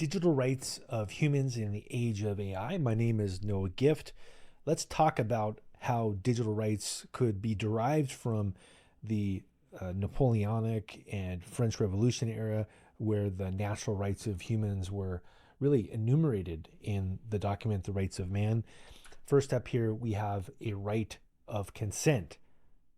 Digital rights of humans in the age of AI. My name is Noah Gift. Let's talk about how digital rights could be derived from the Napoleonic and French Revolution era, where the natural rights of humans were really enumerated in the document, The Rights of Man. First up here, we have a right of consent.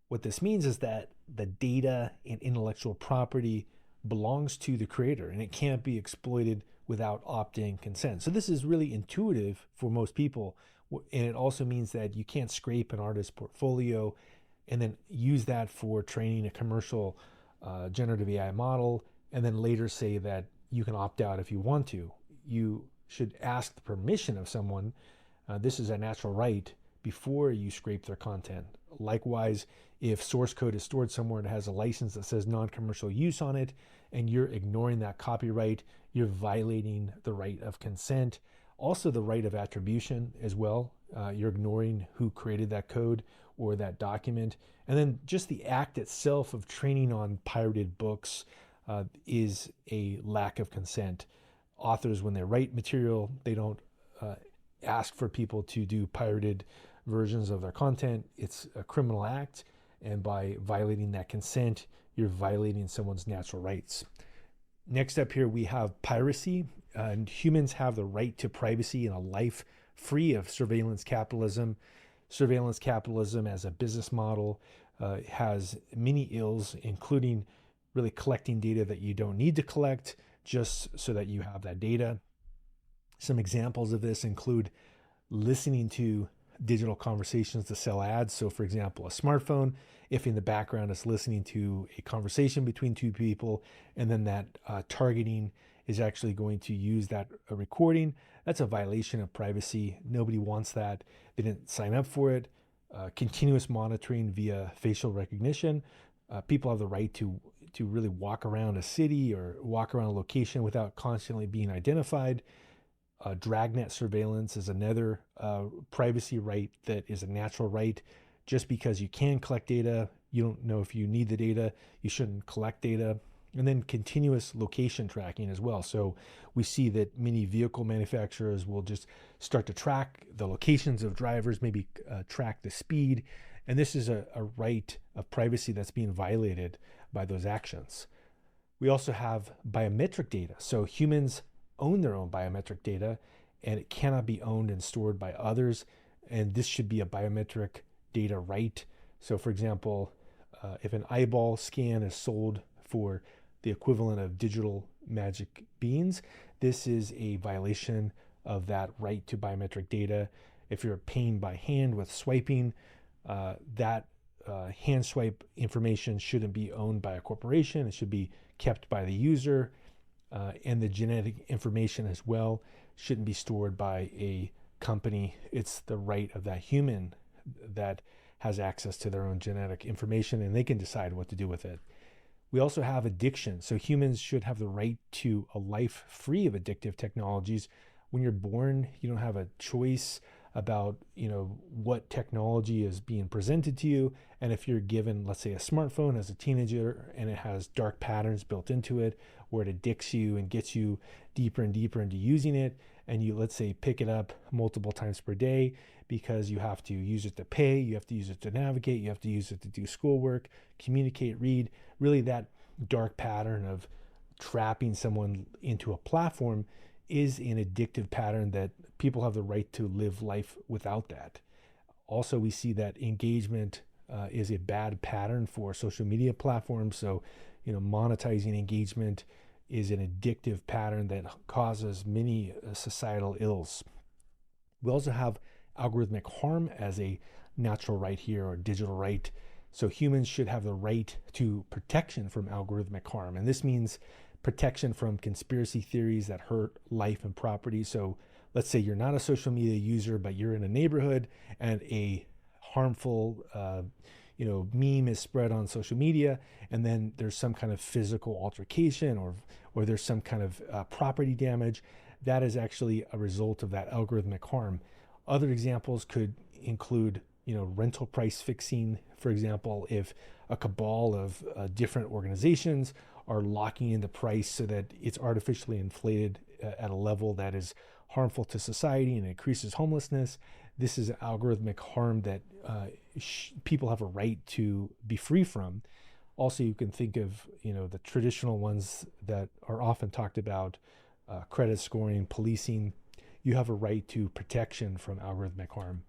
What this means is that the data and intellectual property belongs to the creator and it can't be exploited without opt-in consent. So this is really intuitive for most people. And it also means that you can't scrape an artist's portfolio and then use that for training a commercial generative AI model and then later say that you can opt out if you want to. You should ask the permission of someone. This is a natural right before you scrape their content. Likewise, if source code is stored somewhere and has a license that says non-commercial use on it, and you're ignoring that copyright, you're violating the right of consent. Also the right of attribution as well. You're ignoring who created that code or that document. And then just the act itself of training on pirated books is a lack of consent. Authors, when they write material, they don't ask for people to do pirated versions of their content. It's a criminal act, and by violating that consent, you're violating someone's natural rights. Next up here, we have piracy. And humans have the right to privacy and a life free of surveillance capitalism. Surveillance capitalism as a business model has many ills, including really collecting data that you don't need to collect just so that you have that data. Some examples of this include listening to digital conversations to sell ads. So for example, a smartphone, if in the background it's listening to a conversation between two people, and then that targeting is actually going to use that recording, that's a violation of privacy. Nobody wants that. They didn't sign up for it. Continuous monitoring via facial recognition. People have the right to really walk around a city or walk around a location without constantly being identified. Dragnet surveillance is another privacy right that is a natural right. Just because you can collect data, you don't know if you need the data, you shouldn't collect data. And then continuous location tracking as well. So we see that many vehicle manufacturers will just start to track the locations of drivers, maybe track the speed. And this is a right of privacy that's being violated by those actions. We also have biometric data. So humans own their own biometric data, and it cannot be owned and stored by others. And this should be a biometric data right. So for example, if an eyeball scan is sold for the equivalent of digital magic beans, this is a violation of that right to biometric data. If you're paying by hand with swiping, that hand swipe information shouldn't be owned by a corporation. It should be kept by the user. And the genetic information as well shouldn't be stored by a company. It's the right of that human that has access to their own genetic information, and they can decide what to do with it. We also have addiction. So humans should have the right to a life free of addictive technologies. When you're born, you don't have a choice about, what technology is being presented to you. And if you're given, let's say, a smartphone as a teenager and it has dark patterns built into it, where it addicts you and gets you deeper and deeper into using it, and you, let's say, pick it up multiple times per day because you have to use it to pay, you have to use it to navigate, you have to use it to do schoolwork, communicate, read, really that dark pattern of trapping someone into a platform is an addictive pattern that people have the right to live life without that. Also, we see that engagement is a bad pattern for social media platforms. So, monetizing engagement is an addictive pattern that causes many societal ills. We also have algorithmic harm as a natural right here, or digital right. So humans should have the right to protection from algorithmic harm. And this means protection from conspiracy theories that hurt life and property. So let's say you're not a social media user, but you're in a neighborhood and a harmful meme is spread on social media, and then there's some kind of physical altercation or there's some kind of property damage. That is actually a result of that algorithmic harm. Other examples could include rental price fixing. For example, if a cabal of different organizations are locking in the price so that it's artificially inflated at a level that is harmful to society and increases homelessness. This is an algorithmic harm that people have a right to be free from. Also, you can think of the traditional ones that are often talked about, credit scoring, policing. You have a right to protection from algorithmic harm.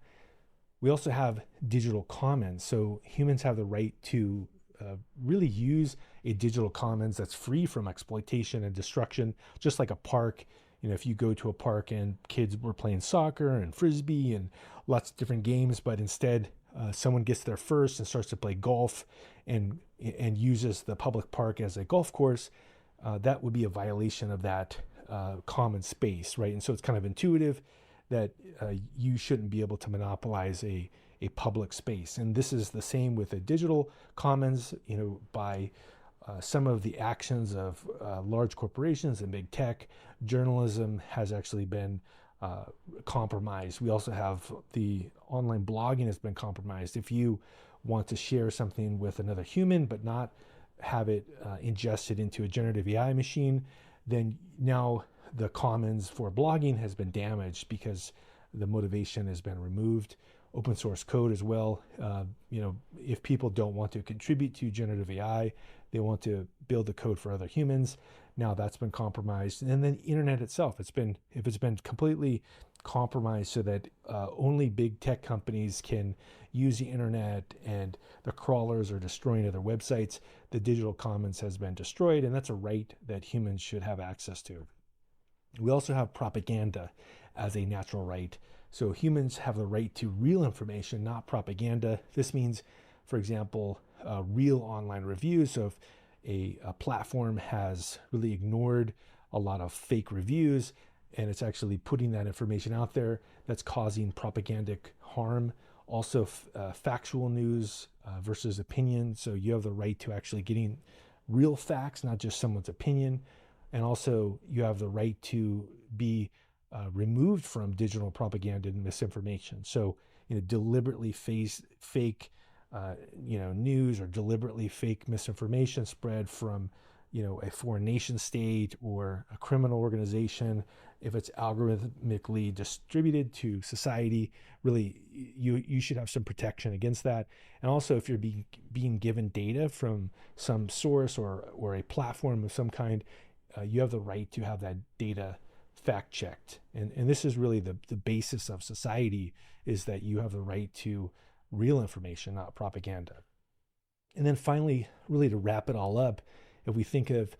We also have digital commons. So humans have the right to really use a digital commons that's free from exploitation and destruction, just like a park. If you go to a park and kids were playing soccer and frisbee and lots of different games, but instead someone gets there first and starts to play golf and uses the public park as a golf course, that would be a violation of that common space, right? And so it's kind of intuitive that you shouldn't be able to monopolize a public space. And this is the same with a digital commons, by some of the actions of large corporations and big tech. Journalism has actually been compromised. We also have the online blogging has been compromised. If you want to share something with another human but not have it ingested into a generative AI machine, then now the commons for blogging has been damaged because the motivation has been removed. Open source code as well. If people don't want to contribute to generative AI, they want to build the code for other humans. Now that's been compromised. And then the internet itself, if it's been completely compromised so that only big tech companies can use the internet and the crawlers are destroying other websites, the digital commons has been destroyed, and that's a right that humans should have access to. We also have propaganda as a natural right. So humans have the right to real information, not propaganda. This means, for example, real online reviews. So if a platform has really ignored a lot of fake reviews and it's actually putting that information out there, that's causing propagandic harm. Also, factual news versus opinion. So you have the right to actually getting real facts, not just someone's opinion. And also, you have the right to be removed from digital propaganda and misinformation. So, deliberately fake, news or deliberately fake misinformation spread from, a foreign nation state or a criminal organization. If it's algorithmically distributed to society, really, you should have some protection against that. And also, if you're being given data from some source or a platform of some kind, you have the right to have that data fact checked. And this is really the basis of society, is that you have the right to real information, not propaganda. And then finally, really to wrap it all up, if we think of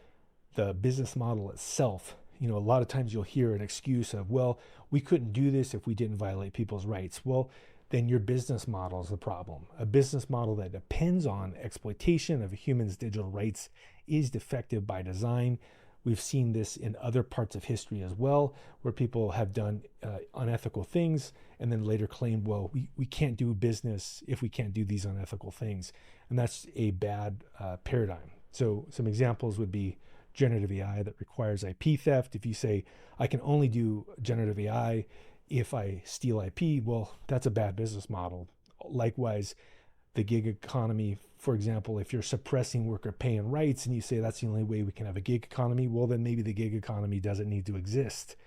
the business model itself, a lot of times you'll hear an excuse of, well, we couldn't do this if we didn't violate people's rights. Well, then your business model is the problem. A business model that depends on exploitation of a human's digital rights is defective by design. We've seen this in other parts of history as well, where people have done unethical things and then later claimed, well, we can't do business if we can't do these unethical things. And that's a bad paradigm. So some examples would be generative AI that requires IP theft. If you say, I can only do generative AI if I steal IP, well, that's a bad business model. Likewise, the gig economy, for example, if you're suppressing worker pay and rights and you say that's the only way we can have a gig economy, well, then maybe the gig economy doesn't need to exist.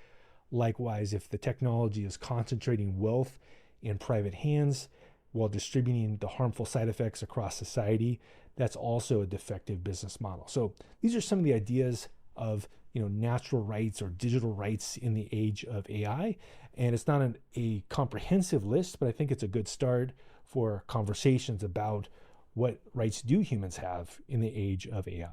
Likewise, if the technology is concentrating wealth in private hands while distributing the harmful side effects across society, that's also a defective business model. So these are some of the ideas of natural rights or digital rights in the age of AI. And it's not a comprehensive list, but I think it's a good start for conversations about what rights do humans have in the age of AI.